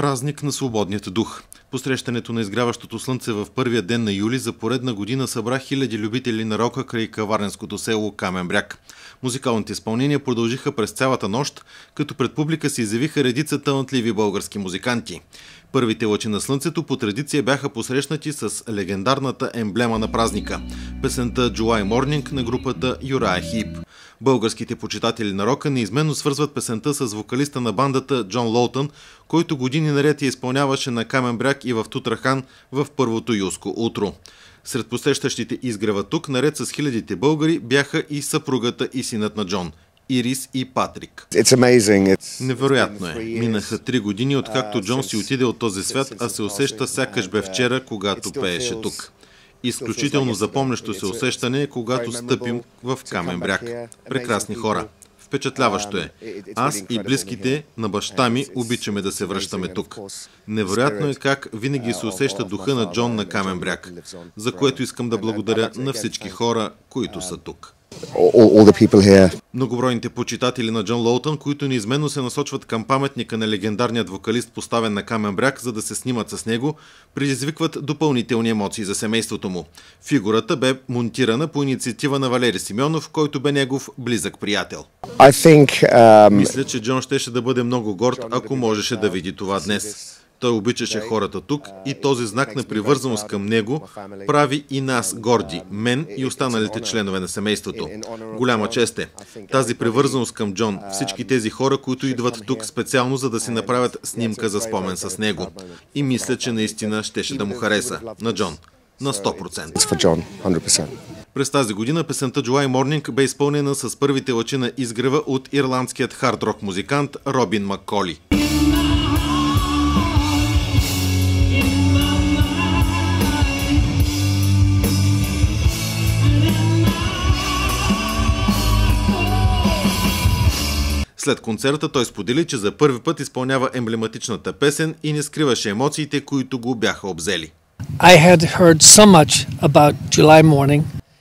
Празник на свободният дух. Посрещането на изгряващото слънце в първия ден на юли за поредна година събра хиляди любители на рока край каварненското село Камен бряг. Музикалните изпълнения продължиха през цялата нощ, като пред публика се изявиха редица талантливи български музиканти. Първите лъчи на слънцето по традиция бяха посрещнати с легендарната емблема на празника – песента July Morning на групата Uriah Heep. Българските почитатели на рока неизменно свързват песента с вокалиста на бандата Джон Лоутън, който години наред я изпълняваше на Камен бряг и в Тутрахан в първото юлско утро. Сред посрещащите изгрева тук, наред с хилядите българи, бяха и съпругата и синът на Джон – Ирис и Патрик. Невероятно е. Минаха 3 години, откакто Джон си отиде от този свят, а се усеща сякаш бе вчера, когато пееше тук. Изключително запомнящо се усещане е, когато стъпим в Камен бряг. Прекрасни хора. Впечатляващо е. Аз и близките на баща ми обичаме да се връщаме тук. Невероятно е как винаги се усеща духа на Джон на Камен бряг, за което искам да благодаря на всички хора, които са тук. Многобройните почитатели на Джон Лоутън, които неизменно се насочват към паметника на легендарният вокалист, поставен на Камен бряг, за да се снимат с него, предизвикват допълнителни емоции за семейството му. Фигурата бе монтирана по инициатива на Валери Симеонов, който бе негов близък приятел. Мисля, че Джон щеше да бъде много горд, ако можеше да види това днес. Той обичаше хората тук и този знак на привързаност към него прави и нас горди, мен и останалите членове на семейството. Голяма чест е. Тази привързаност към Джон, всички тези хора, които идват тук специално за да си направят снимка за спомен с него. И мисля, че наистина щеше да му хареса. На Джон. На 100%. През тази година песента July Morning бе изпълнена с първите лъчи на изгрева от ирландският хард-рок музикант Робин Макколи. След концерта той сподели, че за първи път изпълнява емблематичната песен и не скриваше емоциите, които го бяха обзели.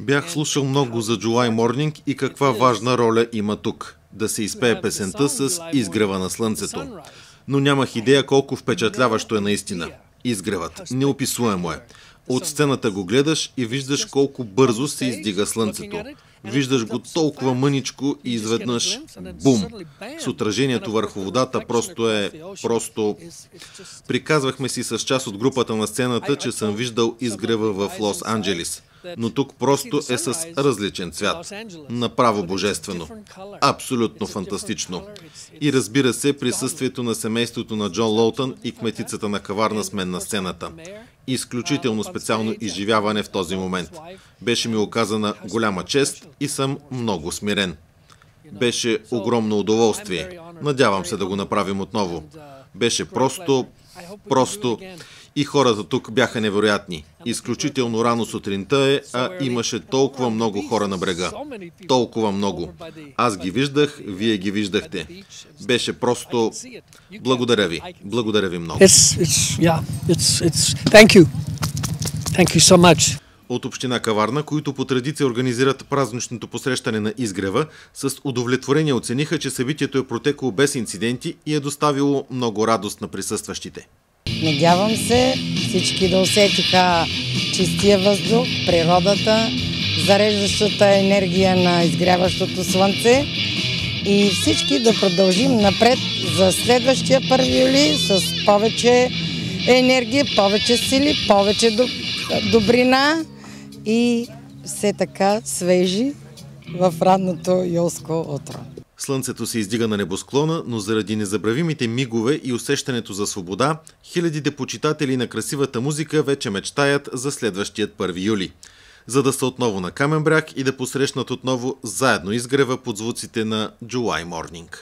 Бях слушал много за July Morning и каква важна роля има тук – да се изпее песента с изгрева на слънцето. Но нямах идея колко впечатляващо е наистина. Изгревът. Неописуемо е. От сцената го гледаш и виждаш колко бързо се издига слънцето. Виждаш го толкова мъничко и изведнъж бум! С отражението върху водата просто... Приказвахме си с част от групата на сцената, че съм виждал изгрева в Лос-Анджелис. Но тук просто е с различен цвят. Направо божествено. Абсолютно фантастично. И разбира се, присъствието на семейството на Джон Лоутън и кметицата на каварна с мен на сцената. Изключително специално изживяване в този момент. Беше ми оказана голяма чест и съм много смирен. Беше огромно удоволствие. Надявам се да го направим отново. Беше просто... И хората тук бяха невероятни. Изключително рано сутринта е, а имаше толкова много хора на брега. Толкова много. Аз ги виждах, вие ги виждахте. Беше просто... Благодаря ви. Благодаря ви много. От община Каварна, които по традиция организират празничното посрещане на изгрева, с удовлетворение оцениха, че събитието е протекло без инциденти и е доставило много радост на присъстващите. Надявам се всички да усетиха чистия въздух, природата, зареждащата енергия на изгряващото слънце и всички да продължим напред за следващия 1 юли с повече енергия, повече сили, повече добрина и все така свежи в ранното юлско утро. Слънцето се издига на небосклона, но заради незабравимите мигове и усещането за свобода, хилядите почитатели на красивата музика вече мечтаят за следващият 1 юли. За да са отново на Камен бряг и да посрещнат отново заедно изгрева под звуците на July Morning.